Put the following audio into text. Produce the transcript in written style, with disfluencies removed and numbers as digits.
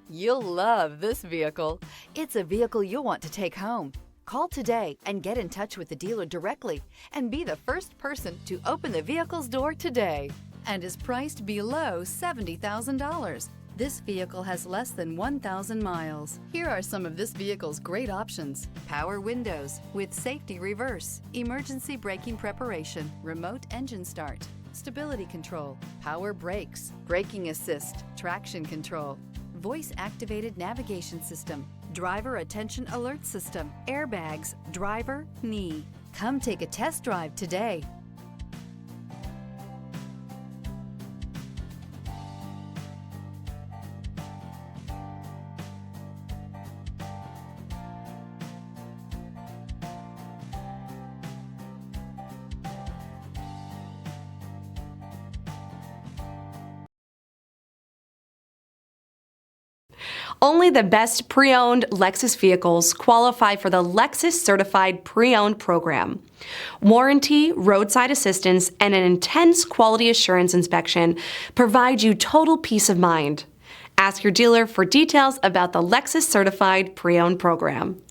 You'll love this vehicle. It's a vehicle you'll want to take home. Call today and get in touch with the dealer directly and be the first person to open the vehicle's door today, and is priced below $70,000. This vehicle has less than 1,000 miles. Here are some of this vehicle's great options: power windows with safety reverse, emergency braking preparation, remote engine start, stability control, power brakes, braking assist, traction control, voice-activated navigation system, driver attention alert system, airbags, driver, knee. Come take a test drive today. Only the best pre-owned Lexus vehicles qualify for the Lexus Certified Pre-Owned program. Warranty, roadside assistance, and an intense quality assurance inspection provide you total peace of mind. Ask your dealer for details about the Lexus Certified Pre-Owned program.